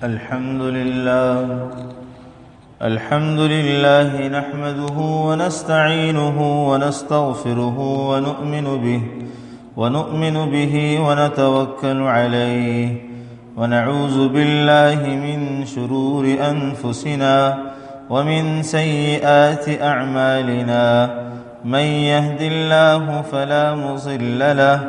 الحمد لله نحمده ونستعينه ونستغفره ونؤمن به ونتوكل عليه ونعوذ بالله من شرور أنفسنا ومن سيئات أعمالنا من يهد الله فلا مضل له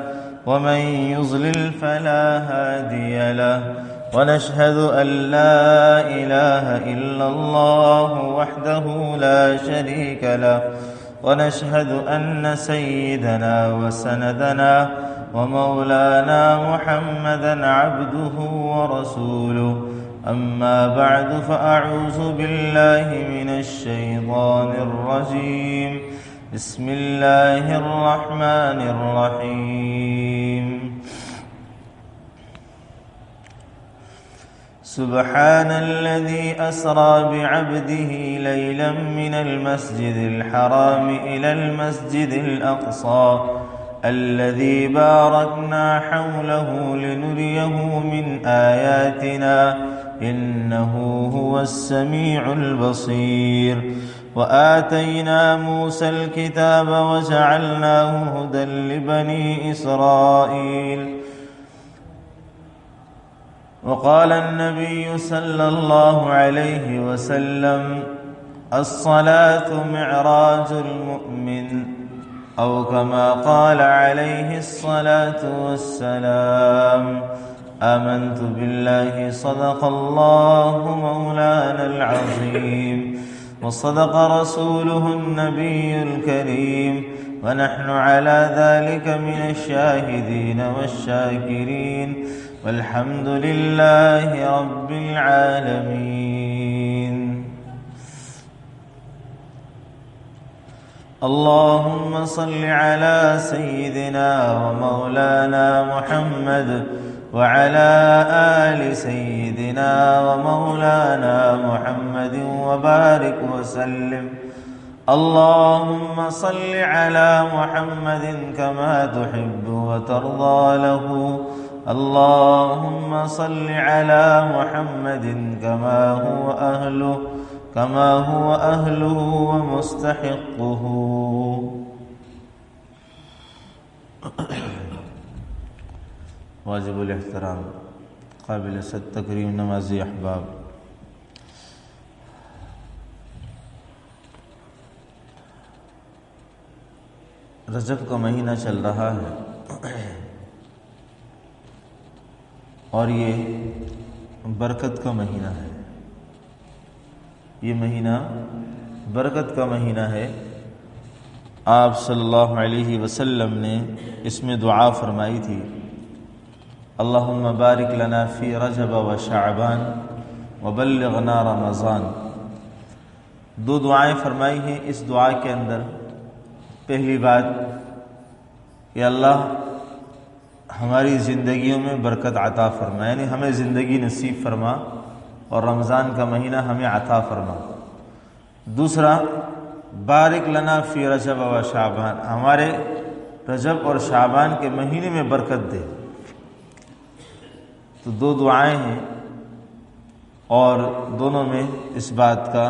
ومن يضلل فلا هادي له ونشهد أن لا إله إلا الله وحده لا شريك له ونشهد أن سيدنا وسندنا ومولانا محمدا عبده ورسوله أما بعد فأعوذ بالله من الشيطان الرجيم بسم الله الرحمن الرحيم سبحان الذي أسرى بعبده ليلا من المسجد الحرام إلى المسجد الأقصى الذي باركنا حوله لنريه من آياتنا إنه هو السميع البصير وآتينا موسى الكتاب وجعلناه هدى لبني إسرائيل وقال النبي صلى الله عليه وسلم الصلاة معراج المؤمن أو كما قال عليه الصلاة والسلام آمنت بالله صدق الله مولانا العظيم وصدق رسوله النبي الكريم ونحن على ذلك من الشاهدين والشاكرين والحمد لله رب العالمين اللهم صل على سيدنا ومولانا محمد وعلى آل سيدنا ومولانا محمد وبارك وسلم اللهم صل على محمد كما تحب وترضى له اللهم صل على محمد كما هو أهله ومستحقه واجب الاحترام قابل صد تکریم نمازی احباب، رجب کا مہینہ چل رہا ہے اور یہ برکت کا مہینہ ہے، یہ مہینہ برکت کا مہینہ ہے۔ آپ صلی اللہ علیہ وسلم نے اس میں دعا فرمائی تھی اللہم بارک لنا فی رجب و شعبان وبلغنا رمضان۔ دو دعائیں فرمائی ہیں اس دعا کے اندر۔ پہلی بات کہ اللہ ہماری زندگیوں میں برکت عطا فرما، یعنی ہمیں زندگی نصیب فرما اور رمضان کا مہینہ ہمیں عطا فرما۔ دوسرا بارک لنا فی رجب و شعبان، ہمارے رجب اور شعبان کے مہینے میں برکت دے۔ تو دو دعائیں ہیں اور دونوں میں اس بات کا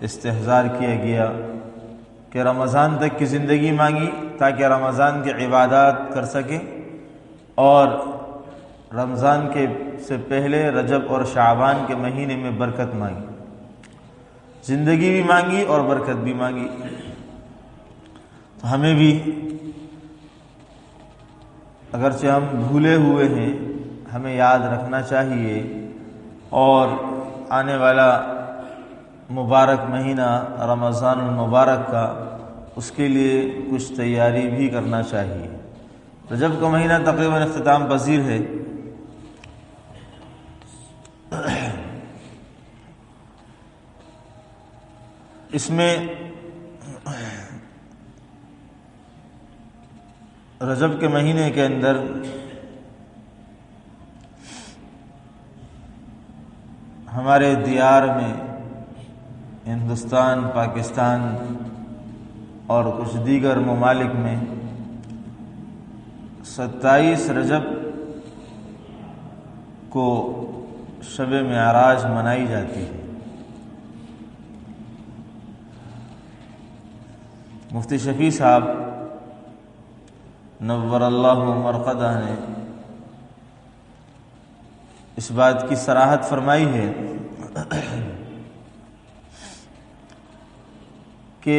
استحضار کیا گیا کہ رمضان تک کی زندگی مانگی تاکہ رمضان کی عبادات کر سکے، اور رمضان کے سے پہلے رجب اور شعبان کے مہینے میں برکت مانگی، زندگی بھی مانگی اور برکت بھی مانگی۔ تو ہمیں بھی اگرچہ ہم بھولے ہوئے ہیں ہمیں یاد رکھنا چاہیے، اور آنے والا مبارک مہینہ رمضان المبارک کا اس کے لیے کچھ تیاری بھی کرنا چاہیے۔ رجب کا مہینہ تقریباً اختتام پذیر ہے، اس میں رجب کے مہینے کے اندر ہمارے دیار میں ہندوستان، پاکستان اور کچھ دیگر ممالک میں 27 رجب کو شب معراج منائی جاتی ہے۔ مفتی شفیع صاحب نور اللہ مرقدہ نے اس بات کی صراحت فرمائی ہے کہ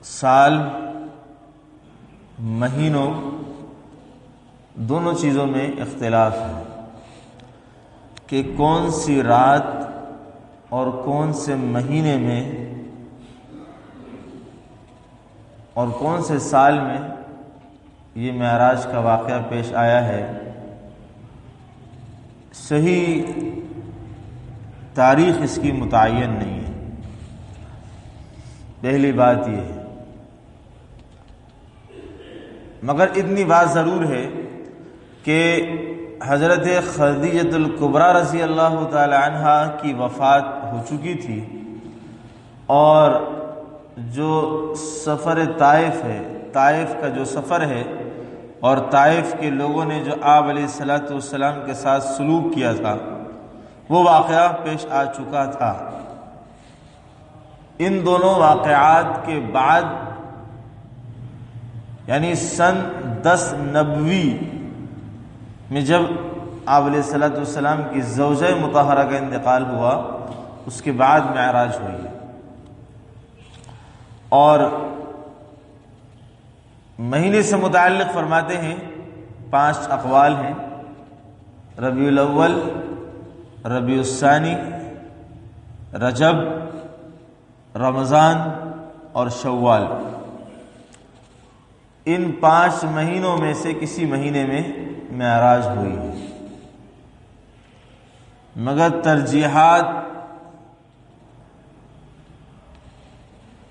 سال، مہینوں، دونوں چیزوں میں اختلاف ہے کہ کون سی رات اور کون سے مہینے میں اور کون سے سال میں یہ معراج کا واقعہ پیش آیا ہے۔ صحیح تاریخ اس کی متعین نہیں ہے۔ پہلی بات یہ ہے، مگر اتنی بات ضرور ہے کہ حضرت خدیجۃ الکبریٰ رضی اللہ تعالی عنہا کی وفات ہو چکی تھی، اور جو سفر طائف ہے، طائف کا جو سفر ہے، اور طائف کے لوگوں نے جو آپ علیہ الصلوۃ والسلام کے ساتھ سلوک کیا تھا، وہ واقعہ پیش آ چکا تھا۔ ان دونوں واقعات کے بعد یعنی سن 10 نبوی میں جب آپ علیہ الصلوۃ والسلام کی زوجہ مطہرہ کا انتقال ہوا، اس کے بعد معراج ہوئی، اور مہینے سے متعلق فرماتے ہیں 5 اقوال ہیں: ربیع الاول، ربیع الثانی، رجب، رمضان اور شوال۔ ان 5 مہینوں میں سے کسی مہینے میں معراج ہوئی ہے، مگر ترجیحات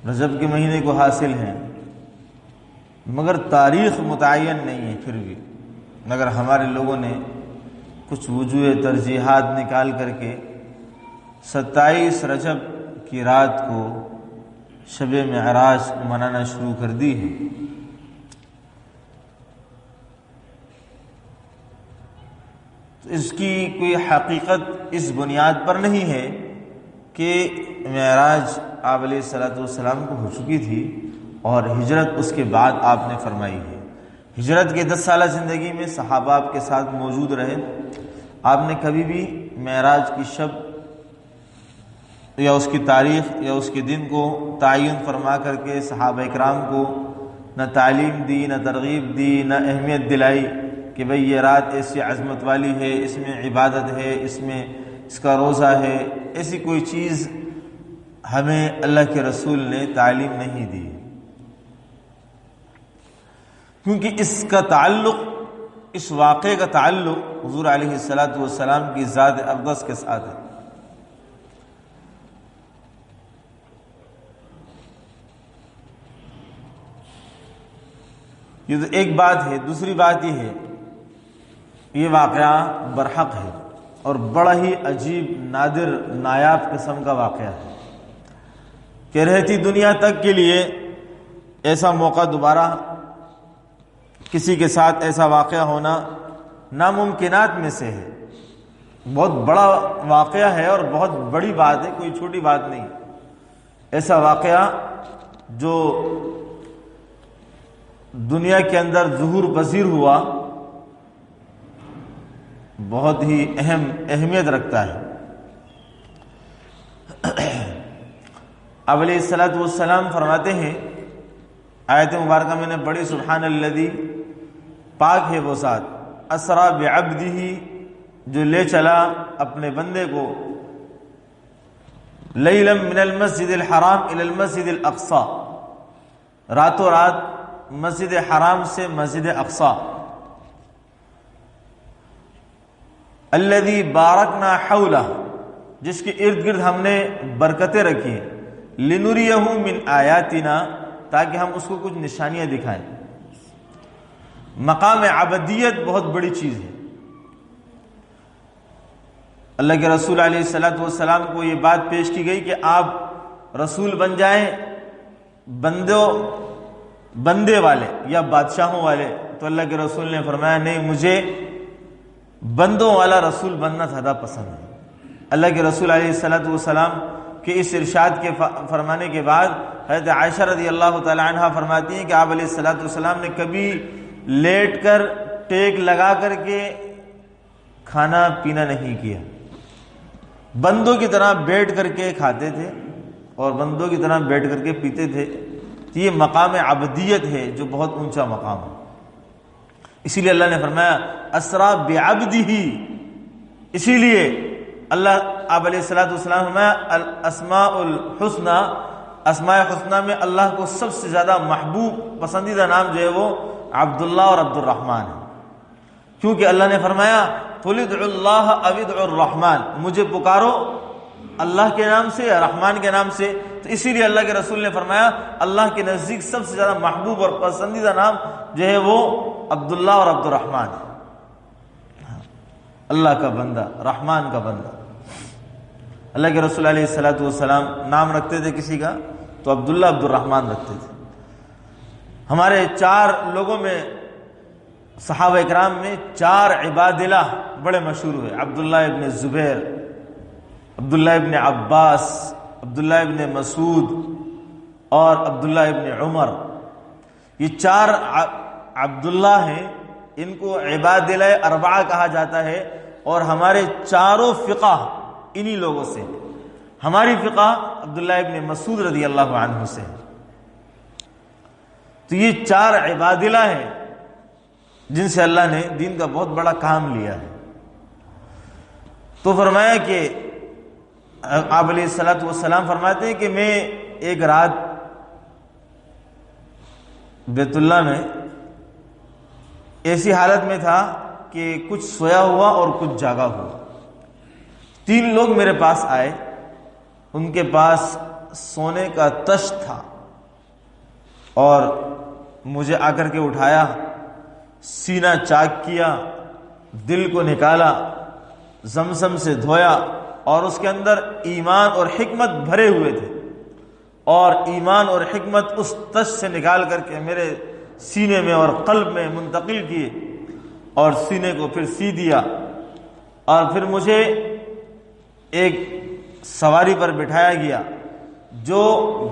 رجب کے مہینے کو حاصل ہیں، مگر تاریخ متعین نہیں ہے۔ پھر بھی مگر ہمارے لوگوں نے کچھ وجوہ ترجیحات نکال کر کے 27 رجب کی رات کو شب معراج منانا شروع کر دی ہے۔ تو اس کی کوئی حقیقت اس بنیاد پر نہیں ہے کہ معراج آپ علیہ الصلوۃ والسلام کو ہو چکی تھی اور ہجرت اس کے بعد آپ نے فرمائی ہے۔ ہجرت کے 10 سالہ زندگی میں صحابہ آپ کے ساتھ موجود رہے، آپ نے کبھی بھی معراج کی شب یا اس کی تاریخ یا اس کے دن کو تعین فرما کر کے صحابہ اکرام کو نہ تعلیم دی، نہ ترغیب دی، نہ اہمیت دلائی کہ بھئی یہ رات ایسی عظمت والی ہے، اس میں عبادت ہے، اس میں اس کا روزہ ہے۔ ایسی کوئی چیز ہمیں اللہ کے رسول نے تعلیم نہیں دی، کیونکہ اس کا تعلق، اس واقعے کا تعلق حضور علیہ الصلوۃ والسلام کی ذات اقدس کے ساتھ ہے۔ یہ تو ایک بات ہے۔ دوسری بات یہ ہے، یہ واقعہ برحق ہے اور بڑا ہی عجیب، نادر، نایاب قسم کا واقعہ ہے کہ رہتی دنیا تک کے لیے ایسا موقع دوبارہ کسی کے ساتھ ایسا واقعہ ہونا ناممکنات میں سے ہے۔ بہت بڑا واقعہ ہے اور بہت بڑی بات ہے، کوئی چھوٹی بات نہیں۔ ایسا واقعہ جو دنیا کے اندر ظہور پذیر ہوا، بہت ہی اہمیت رکھتا ہے۔ اب علیہ الصلوۃ والسلام فرماتے ہیں، آیت مبارکہ میں نے بڑی، سبحان الذی، پاک ہے وہ ذات، اسرا بعبدہ، جو لے چلا اپنے بندے کو، لیلا من المسجد الحرام الی المسجد الاقصی، راتوں رات مسجد حرام سے مسجد اقصی، الذی بارکنا حولہ، جس کے ارد گرد ہم نے برکتیں رکھی، لنریہ من آیاتنا، تاکہ ہم اس کو کچھ نشانیاں دکھائیں۔ مقام عبدیت بہت بڑی چیز ہے۔ اللہ کے رسول علیہ الصلوۃ والسلام کو یہ بات پیش کی گئی کہ آپ رسول بن جائیں، بندے والے یا بادشاہوں والے، تو اللہ کے رسول نے فرمایا نہیں، مجھے بندوں والا رسول بننا زیادہ پسند ہے۔ اللہ کے رسول علیہ الصلوۃ والسلام کے اس ارشاد کے فرمانے کے بعد حضرت عائشہ رضی اللہ تعالی عنہا فرماتی ہیں کہ آپ علیہ الصلوۃ والسلام نے کبھی لیٹ کر ٹیک لگا کر کے کھانا پینا نہیں کیا، بندوں کی طرح بیٹھ کر کے کھاتے تھے اور بندوں کی طرح بیٹھ کر کے پیتے تھے۔ تو یہ مقام عبدیت ہے جو بہت اونچا مقام ہے، اسی لیے اللہ نے فرمایا اسرا بعبدہ، اسی لیے اللہ آپ علیہ الصلوۃ والسلام فرمایا الاسماء الحسنى، اسماء حسنہ میں اللہ کو سب سے زیادہ محبوب پسندیدہ نام جو ہے وہ عبداللہ اور عبد الرحمن ہے، کیونکہ اللہ نے فرمایا قل ادعوا اللہ او ادعوا الرحمن، مجھے پکارو اللہ کے نام سے یا رحمان کے نام سے۔ تو اسی لیے اللہ کے رسول نے فرمایا اللہ کے نزدیک سب سے زیادہ محبوب اور پسندیدہ نام جو ہے وہ عبداللہ اور عبد الرحمن ہے، اللہ کا بندہ، رحمان کا بندہ۔ اللہ کے رسول علیہ الصلوۃ والسلام نام رکھتے تھے کسی کا تو عبداللہ عبد الرحمن رکھتے تھے۔ ہمارے 4 لوگوں میں صحابہ اکرام میں 4 عبادلہ بڑے مشہور ہوئے، عبداللہ ابن زبیر، عبداللہ ابن عباس، عبداللہ ابن مسعود اور عبداللہ ابن عمر۔ یہ 4 عبداللہ ہیں، ان کو عبادلہ اربعہ کہا جاتا ہے، اور ہمارے چاروں فقہ انہی لوگوں سے، ہماری فقہ عبداللہ ابن مسعود رضی اللہ عنہ سے۔ تو یہ 4 عبادلہ ہیں جن سے اللہ نے دین کا بہت بڑا کام لیا ہے۔ تو فرمایا کہ آپ علیہ الصلوۃ والسلام فرماتے ہیں کہ میں ایک رات بیت اللہ میں ایسی حالت میں تھا کہ کچھ سویا ہوا اور کچھ جاگا ہوا۔ 3 لوگ میرے پاس آئے، ان کے پاس سونے کا تشت تھا اور مجھے آ کر کے اٹھایا، سینہ چاک کیا، دل کو نکالا، زمزم سے دھویا اور اس کے اندر ایمان اور حکمت بھرے ہوئے تھے، اور ایمان اور حکمت اس تشت سے نکال کر کے میرے سینے میں اور قلب میں منتقل کیے، اور سینے کو پھر سی دیا، اور پھر مجھے ایک سواری پر بٹھایا گیا جو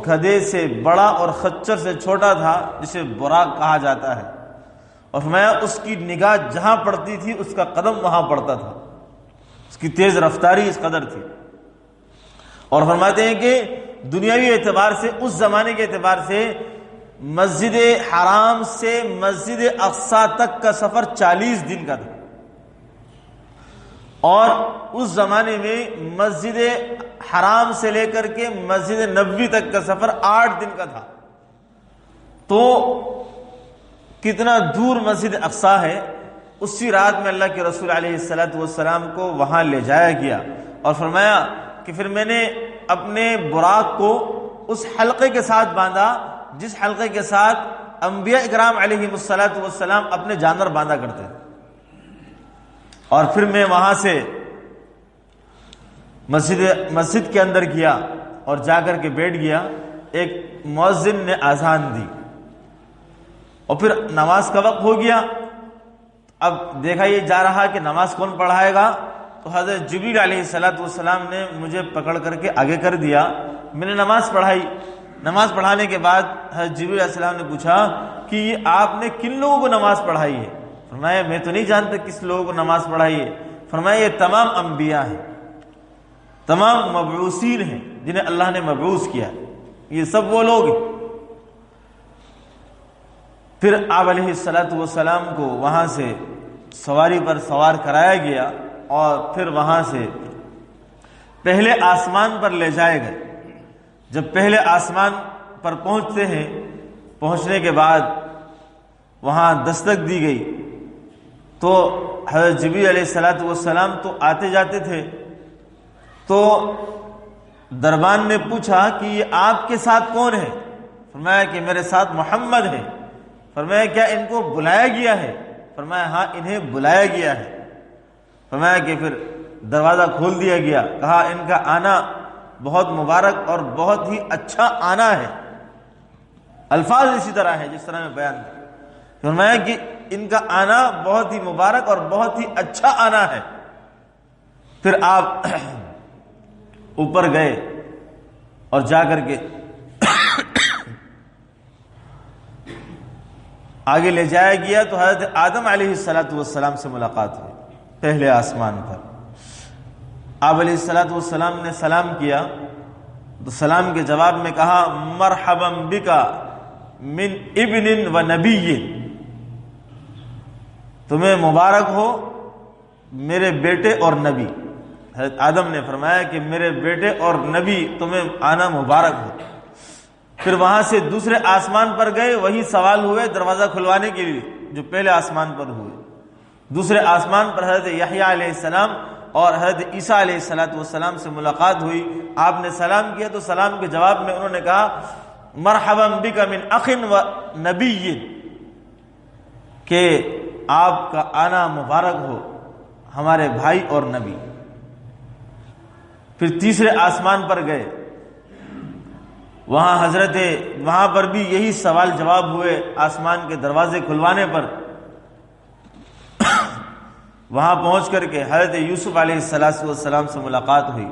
گدھے سے بڑا اور خچر سے چھوٹا تھا، جسے براق کہا جاتا ہے، اور فرمایا اس کی نگاہ جہاں پڑتی تھی اس کا قدم وہاں پڑتا تھا، اس کی تیز رفتاری اس قدر تھی۔ اور فرماتے ہیں کہ دنیاوی اعتبار سے، اس زمانے کے اعتبار سے، مسجد حرام سے مسجد اقصی تک کا سفر 40 دن کا تھا، اور اس زمانے میں مسجد حرام سے لے کر کے مسجد نبوی تک کا سفر 8 دن کا تھا۔ تو کتنا دور مسجد اقصی ہے۔ اسی رات میں اللہ کے رسول علیہ الصلوۃ والسلام کو وہاں لے جایا گیا، اور فرمایا کہ پھر میں نے اپنے براق کو اس حلقے کے ساتھ باندھا جس حلقے کے ساتھ انبیاء اکرام علیہ الصلوۃ والسلام اپنے جانور باندھا کرتے تھے، اور پھر میں وہاں سے مسجد کے اندر گیا اور جا کر کے بیٹھ گیا۔ ایک مؤذن نے اذان دی اور پھر نماز کا وقت ہو گیا۔ اب دیکھا یہ جا رہا کہ نماز کون پڑھائے گا، تو حضرت جبریل علیہ الصلوۃ والسلام نے مجھے پکڑ کر کے آگے کر دیا، میں نے نماز پڑھائی۔ نماز پڑھانے کے بعد حضرت جبریل علیہ السلام نے پوچھا کہ یہ آپ نے کن لوگوں کو نماز پڑھائی ہے؟ فرمایا میں تو نہیں جانتا کس لوگوں کو نماز پڑھائی ہے۔ فرمایا یہ تمام انبیاء ہیں، تمام مبعوثین ہیں جنہیں اللہ نے مبعوث کیا، یہ سب وہ لوگ ہیں۔ پھر آپ علیہ الصلوۃ والسلام کو وہاں سے سواری پر سوار کرایا گیا، اور پھر وہاں سے پہلے آسمان پر لے جائے گئے۔ جب پہلے آسمان پر پہنچتے ہیں، پہنچنے کے بعد وہاں دستک دی گئی، تو حضرت جبریل علیہ الصلوۃ والسلام تو آتے جاتے تھے، تو دربان نے پوچھا کہ یہ آپ کے ساتھ کون ہے؟ فرمایا کہ میرے ساتھ محمد ہے۔ فرمایا کیا ان کو بلایا گیا ہے؟ فرمایا ہاں انہیں بلایا گیا ہے۔ فرمایا کہ پھر دروازہ کھول دیا گیا، کہا ان کا آنا بہت مبارک اور بہت ہی اچھا آنا ہے، الفاظ اسی طرح ہے جس طرح میں بیان کیا۔ فرمایا کہ ان کا آنا بہت ہی مبارک اور بہت ہی اچھا آنا ہے۔ پھر آپ اوپر گئے اور جا کر کے آگے لے جایا گیا تو حضرت آدم علیہ السلام سے ملاقات ہوئی پہلے آسمان پر۔ آپ علیہ السلام نے سلام کیا تو سلام کے جواب میں کہا مرحبا بکا من ابن و نبی، تمہیں مبارک ہو میرے بیٹے اور نبی۔ حضرت آدم نے فرمایا کہ میرے بیٹے اور نبی تمہیں آنا مبارک ہو۔ پھر وہاں سے دوسرے آسمان پر گئے، وہی سوال ہوئے دروازہ کھلوانے کے لیے جو پہلے آسمان پر ہوئے۔ دوسرے آسمان پر حضرت یحییٰ علیہ السلام اور حضرت عیسیٰ علیہ السلام سے ملاقات ہوئی۔ آپ نے سلام کیا تو سلام کے جواب میں انہوں نے کہا مرحبا بک من اخ و نبی، کہ آپ کا آنا مبارک ہو ہمارے بھائی اور نبی۔ پھر تیسرے آسمان پر گئے، وہاں پر بھی یہی سوال جواب ہوئے آسمان کے دروازے کھلوانے پر۔ وہاں پہنچ کر کے حضرت یوسف علیہ السلام سے ملاقات ہوئی۔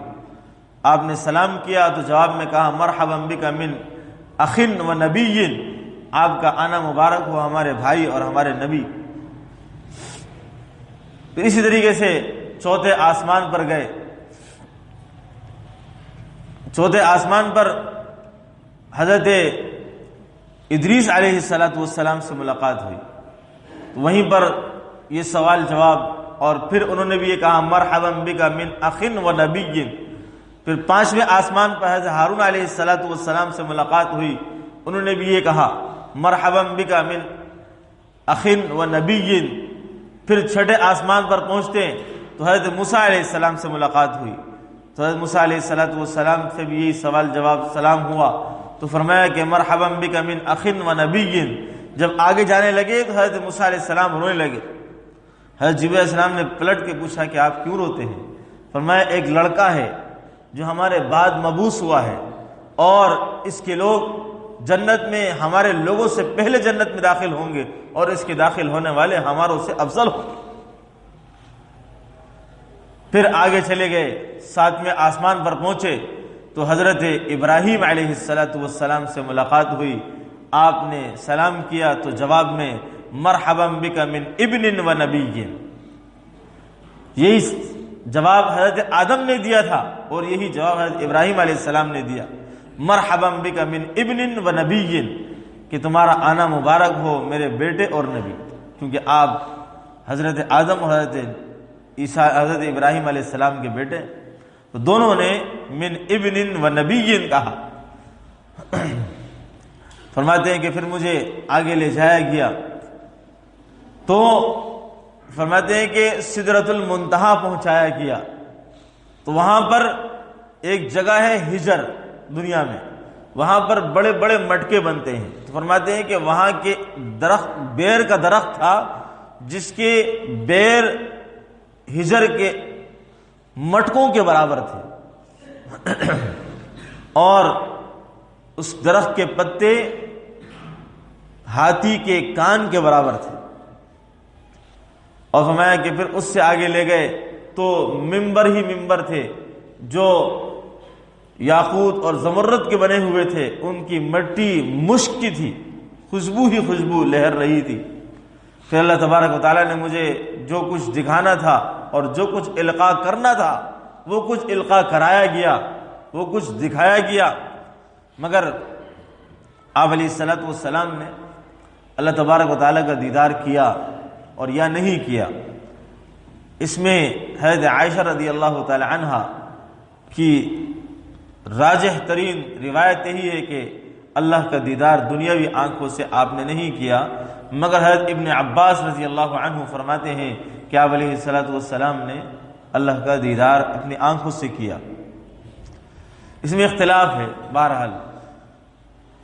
آپ نے سلام کیا تو جواب میں کہا مرحبا بک من اخ و نبی، آپ کا آنا مبارک ہو ہمارے بھائی اور ہمارے نبی۔ پھر اسی طریقے سے چوتھے آسمان پر گئے۔ چوتھے آسمان پر حضرت ادریس علیہ السلام سے ملاقات ہوئی، تو وہیں پر یہ سوال جواب، اور پھر انہوں نے بھی یہ کہا مرحبا بک من اخ و نبی۔ پھر پانچویں آسمان پر حضرت ہارون علیہ السلام سے ملاقات ہوئی، انہوں نے بھی یہ کہا مرحبا بک من اخ و نبی۔ پھر چھٹے آسمان پر پہنچتے ہیں تو حضرت موسیٰ علیہ السلام سے ملاقات ہوئی، تو حضرت موسیٰ علیہ السلام سے بھی یہی سوال جواب سلام ہوا، تو فرمایا کہ مرحبا بک من اخ و نبی۔ جب آگے جانے لگے تو حضرت موسیٰ علیہ السلام رونے لگے۔ حضرت جبرائیل علیہ السلام نے پلٹ کے پوچھا کہ آپ کیوں روتے ہیں؟ فرمایا ایک لڑکا ہے جو ہمارے بعد مبعوث ہوا ہے، اور اس کے لوگ جنت میں ہمارے لوگوں سے پہلے جنت میں داخل ہوں گے، اور اس کے داخل ہونے والے ہماروں سے افضل ہوں گے۔ پھر آگے چلے گئے، ساتویں آسمان پر پہنچے تو حضرت ابراہیم علیہ السلام سے ملاقات ہوئی۔ آپ نے سلام کیا تو جواب میں مرحبا بک من ابن و نبی، یہی جواب حضرت آدم نے دیا تھا اور یہی جواب حضرت ابراہیم علیہ السلام نے دیا، مرحبا بک من ابن و نبی، کہ تمہارا آنا مبارک ہو میرے بیٹے اور نبی، کیونکہ آپ حضرت آدم اور حضرت ابراہیم علیہ السلام کے بیٹے، تو دونوں نے من ابن و نبی کہا۔ فرماتے ہیں کہ پھر مجھے آگے لے جایا گیا تو فرماتے ہیں کہ سدرۃ المنتہا پہنچایا گیا، تو وہاں پر ایک جگہ ہے ہجر دنیا میں، وہاں پر بڑے بڑے مٹکے بنتے ہیں، تو فرماتے ہیں کہ وہاں کے درخت بیر کا درخت تھا جس کے بیر ہجر کے مٹکوں کے برابر تھے، اور اس درخت کے پتے ہاتھی کے کان کے برابر تھے۔ اور فرمایا کہ پھر اس سے آگے لے گئے تو ممبر ہی ممبر تھے جو یاقوت اور زمرد کے بنے ہوئے تھے، ان کی مٹی مشک کی تھی، خوشبو ہی خوشبو لہر رہی تھی۔ پھر اللہ تبارک و تعالیٰ نے مجھے جو کچھ دکھانا تھا اور جو کچھ القاء کرنا تھا وہ کچھ القاء کرایا گیا، وہ کچھ دکھایا گیا، مگر آپ علیہ السلام نے اللہ تبارک و تعالیٰ کا دیدار کیا اور یا نہیں کیا۔ اس میں حضرت عائشہ رضی اللہ تعالی عنہ کی راجح ترین روایت یہی ہے کہ اللہ کا دیدار دنیاوی آنکھوں سے آپ نے نہیں کیا، مگر حضرت ابن عباس رضی اللہ عنہ فرماتے ہیں کہ آپ علیہ السلام نے اللہ کا دیدار اپنی آنکھوں سے کیا۔ اس میں اختلاف ہے، بہرحال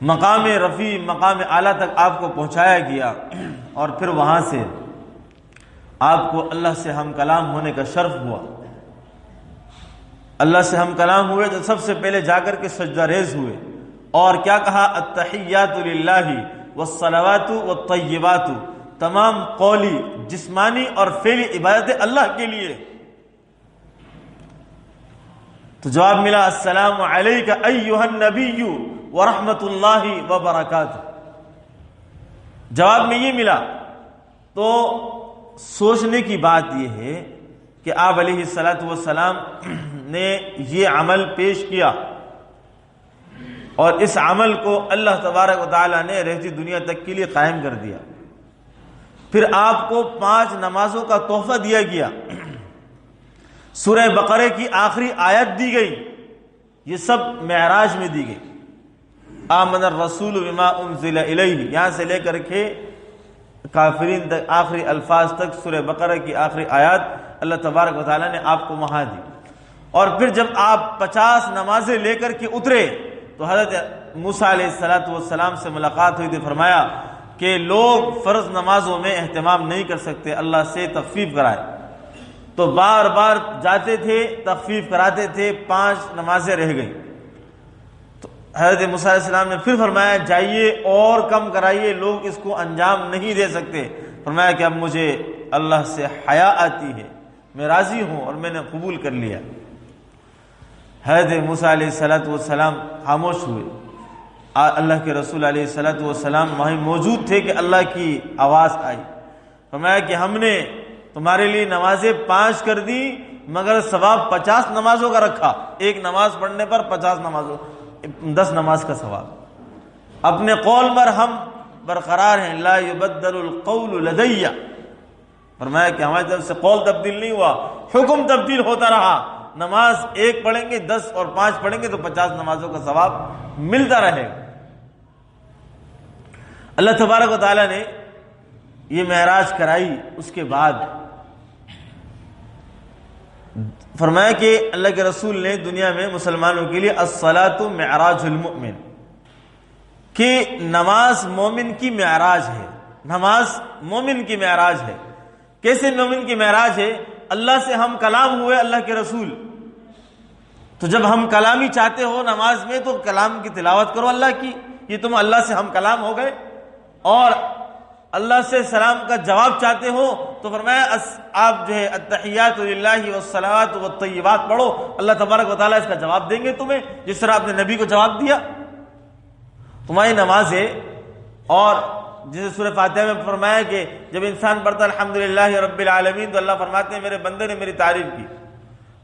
مقام رفیع مقام اعلیٰ تک آپ کو پہنچایا گیا، اور پھر وہاں سے آپ کو اللہ سے ہم کلام ہونے کا شرف ہوا۔ اللہ سے ہم کلام ہوئے تو سب سے پہلے جا کر کے سجدہ ریز ہوئے، اور کیا کہا التحیات للہ والصلوات والطیبات، تمام قولی، جسمانی اور فعلی عبادتیں اللہ کے لیے. تو جواب ملا السلام علیک ایھا النبی ورحمۃ اللہ وبرکاتہ. جواب میں یہ ملا. تو سوچنے کی بات یہ ہے کہ آپ علیہ الصلوۃ والسلام نے یہ عمل پیش کیا اور اس عمل کو اللہ تبارک و تعالیٰ نے رہتی دنیا تک کے لیے قائم کر دیا. پھر آپ کو 5 نمازوں کا تحفہ دیا گیا. سورہ بقرہ کی آخری آیت دی گئی. یہ سب معراج میں دی گئی. آمن الرسول بما انزل الیہ یہاں سے لے کر کے کافرین تک آخری الفاظ تک سورہ بقرہ کی آخری آیات اللہ تبارک و تعالیٰ نے آپ کو وہاں دی. اور پھر جب آپ 50 نمازیں لے کر کے اترے تو حضرت موسیٰ علیہ السلام سے ملاقات ہوئی تھی. فرمایا کہ لوگ فرض نمازوں میں اہتمام نہیں کر سکتے، اللہ سے تخفیف کرائے. تو بار بار جاتے تھے، تخفیف کراتے تھے، 5 نمازیں رہ گئیں. تو حضرت موسیٰ علیہ السلام نے پھر فرمایا جائیے اور کم کرائیے، لوگ اس کو انجام نہیں دے سکتے. فرمایا کہ اب مجھے اللہ سے حیا آتی ہے، میں راضی ہوں اور میں نے قبول کر لیا. حضرت موسیٰ علیہ السلام خاموش ہوئے. اللہ کے رسول علیہ السلام وہیں موجود تھے کہ اللہ کی آواز آئی. فرمایا کہ ہم نے تمہارے لیے نمازیں 5 کر دی مگر ثواب 50 نمازوں کا رکھا. ایک نماز پڑھنے پر 50 نمازوں 10 نماز کا ثواب. اپنے قول پر ہم برقرار ہیں. لا یبدل القول لدی. فرمایا کہ ہماری طرف سے قول تبدیل نہیں ہوا، حکم تبدیل ہوتا رہا. نماز 1 پڑھیں گے 10 اور 5 پڑھیں گے تو 50 نمازوں کا ثواب ملتا رہے گا. اللہ تبارک و تعالیٰ نے یہ معراج کرائی. اس کے بعد فرمایا کہ اللہ کے رسول نے دنیا میں مسلمانوں کے لیے الصلاۃ معراج المؤمن، کہ نماز مومن کی معراج ہے. نماز مومن کی معراج ہے. کیسے مومن کی معراج ہے؟ اللہ سے ہم کلام ہوئے اللہ کے رسول. تو جب ہم کلامی چاہتے ہو نماز میں تو کلام کی تلاوت کرو اللہ کی. یہ تم اللہ سے ہم کلام ہو گئے. اور اللہ سے سلام کا جواب چاہتے ہو تو فرمایا آپ جو ہے التحیات للہ والصلوات والطیبات پڑھو، اللہ تبارک و تعالیٰ اس کا جواب دیں گے تمہیں، جس طرح آپ نے نبی کو جواب دیا. تمہاری نماز ہے. اور جسے سورہ فاتحہ میں فرمایا کہ جب انسان پڑھتا الحمدللہ رب العالمین تو اللہ فرماتے ہیں میرے بندے نے میری تعریف کی.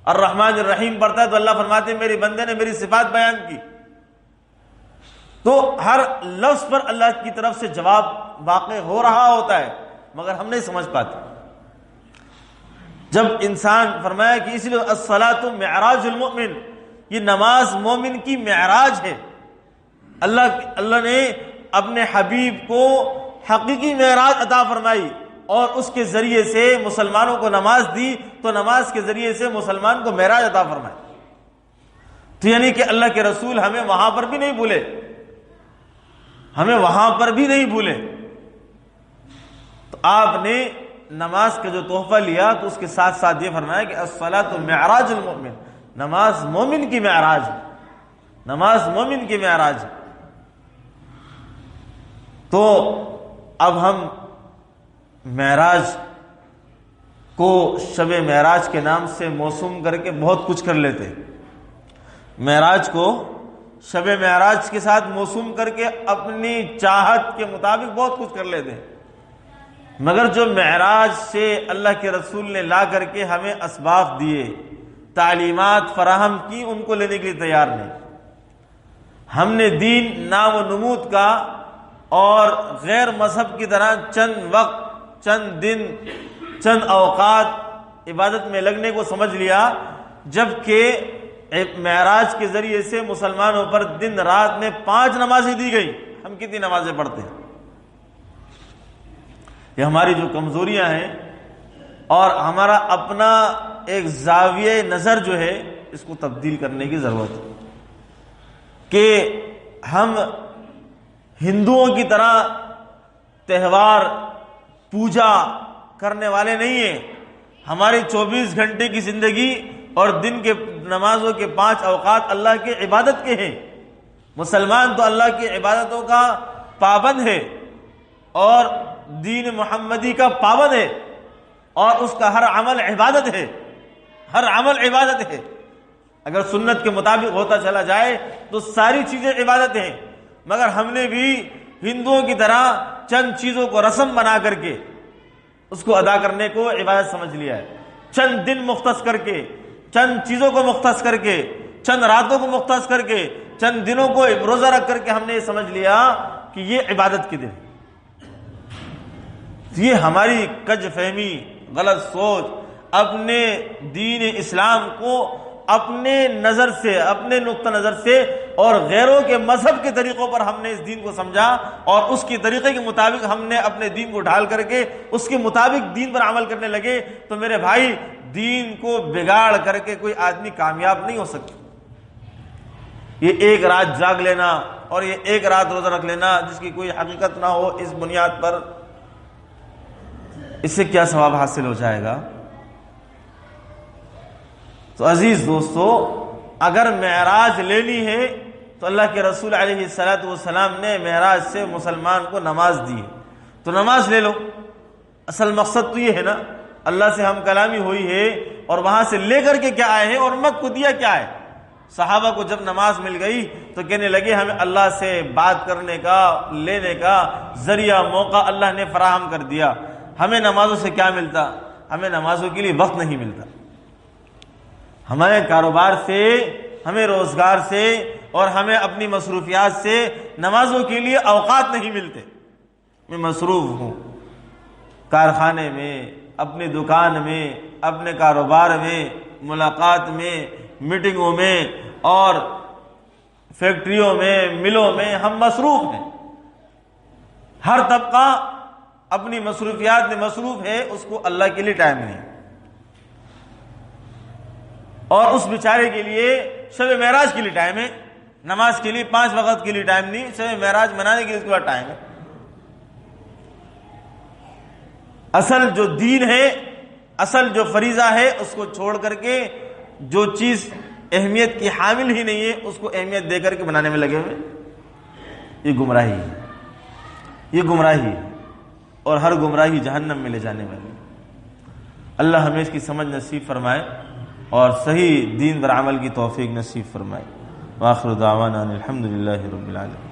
الرحمن الرحیم پڑھتا ہے تو اللہ فرماتے ہیں میرے بندے نے میری صفات بیان کی. تو ہر لفظ پر اللہ کی طرف سے جواب واقع ہو رہا ہوتا ہے مگر ہم نہیں سمجھ پاتے. جب انسان فرمایا کہ اس لیے الصلاۃ معراج المؤمن، یہ نماز مومن کی معراج ہے. اللہ نے اپنے حبیب کو حقیقی معراج عطا فرمائی اور اس کے ذریعے سے مسلمانوں کو نماز دی تو نماز کے ذریعے سے مسلمان کو معراج عطا فرمائی. تو یعنی کہ اللہ کے رسول ہمیں وہاں پر بھی نہیں بھولے، ہمیں وہاں پر بھی نہیں بھولے. تو آپ نے نماز کا جو تحفہ لیا تو اس کے ساتھ ساتھ یہ فرمایا کہ الصلاۃ معراج المؤمن، نماز مومن کی معراج ہے. نماز مومن کی معراج ہے. تو اب ہم معراج کو شب معراج کے نام سے موسوم کر کے بہت کچھ کر لیتے ہیں. معراج کو شب معراج کے ساتھ موسوم کر کے اپنی چاہت کے مطابق بہت کچھ کر لیتے ہیں مگر جو معراج سے اللہ کے رسول نے لا کر کے ہمیں اسباق دیے، تعلیمات فراہم کی، ان کو لینے کے لیے تیار نہیں. ہم نے دین نام و نمود کا اور غیر مذہب کی طرح چند وقت، چند دن، چند اوقات عبادت میں لگنے کو سمجھ لیا، جبکہ معراج کے ذریعے سے مسلمانوں پر دن رات میں 5 نمازیں دی گئی. ہم کتنی نمازیں پڑھتے ہیں؟ یہ ہماری جو کمزوریاں ہیں اور ہمارا اپنا ایک زاویہ نظر جو ہے اس کو تبدیل کرنے کی ضرورت ہے کہ ہم ہندوؤں کی طرح تہوار پوجا کرنے والے نہیں ہیں. ہماری 24 گھنٹے کی زندگی اور دن کے نمازوں کے 5 اوقات اللہ کی عبادت کے ہیں. مسلمان تو اللہ کی عبادتوں کا پابند ہے اور دین محمدی کا پابند ہے اور اس کا ہر عمل عبادت ہے، ہر عمل عبادت ہے۔ اگر سنت کے مطابق ہوتا چلا جائے تو ساری چیزیں عبادت ہیں، مگر ہم نے بھی ہندوؤں کی طرح چند چیزوں کو رسم بنا کر کے اس کو ادا کرنے کو عبادت سمجھ لیا ہے۔ چند دن مختص کر کے، چند چیزوں کو مختص کر کے، چند راتوں کو مختص کر کے، چند دنوں کو روزہ رکھ کر کے ہم نے یہ سمجھ لیا کہ یہ عبادت کے دن۔ یہ ہماری کج فہمی، غلط سوچ، اپنے دین اسلام کو اپنے نظر سے، اپنے نقطہ نظر سے اور غیروں کے مذہب کے طریقوں پر ہم نے اس دین کو سمجھا اور اس کے طریقے کے مطابق ہم نے اپنے دین کو ڈھال کر کے اس کے مطابق دین پر عمل کرنے لگے تو میرے بھائی دین کو بگاڑ کر کے کوئی آدمی کامیاب نہیں ہو سکتا۔ یہ ایک رات جاگ لینا اور یہ ایک رات روزہ رکھ لینا جس کی کوئی حقیقت نہ ہو، اس بنیاد پر اس سے کیا ثواب حاصل ہو جائے گا؟ تو عزیز دوستو، اگر معراج لینی ہے تو اللہ کے رسول علیہ الصلوۃ والسلام نے معراج سے مسلمان کو نماز دی ہے، تو نماز لے لو۔ اصل مقصد تو یہ ہے نا، اللہ سے ہم کلامی ہوئی ہے اور وہاں سے لے کر کے کیا آئے ہیں اور امت کو دیا کیا ہے۔ صحابہ کو جب نماز مل گئی تو کہنے لگے ہمیں اللہ سے بات کرنے کا، لینے کا ذریعہ، موقع اللہ نے فراہم کر دیا۔ ہمیں نمازوں سے کیا ملتا؟ ہمیں نمازوں کے لیے وقت نہیں ملتا، ہمارے کاروبار سے، ہمیں روزگار سے اور ہمیں اپنی مصروفیات سے نمازوں کے لیے اوقات نہیں ملتے۔ میں مصروف ہوں کارخانے میں، اپنی دکان میں، اپنے کاروبار میں، ملاقات میں، میٹنگوں میں اور فیکٹریوں میں، ملوں میں ہم مصروف ہیں۔ ہر طبقہ اپنی مصروفیات میں مصروف ہے، اس کو اللہ کے لیے ٹائم نہیں، اور اس بیچارے کے لیے شب معراج کے لیے ٹائم ہے، نماز کے لیے 5 وقت کے لیے ٹائم نہیں، شب معراج منانے کے لیے اس کے بعد ٹائم ہے۔ اصل جو دین ہے، اصل جو فریضہ ہے، اس کو چھوڑ کر کے جو چیز اہمیت کی حامل ہی نہیں ہے اس کو اہمیت دے کر کے بنانے میں لگے ہوئے، یہ گمراہی ہے، یہ گمراہی ہے، اور ہر گمراہی جہنم میں لے جانے والی۔ اللہ ہمیں اس کی سمجھ نصیب فرمائے اور صحیح دین پر عمل کی توفیق نصیب فرمائے۔ وآخر دعوانا الحمدللہ رب العالمین۔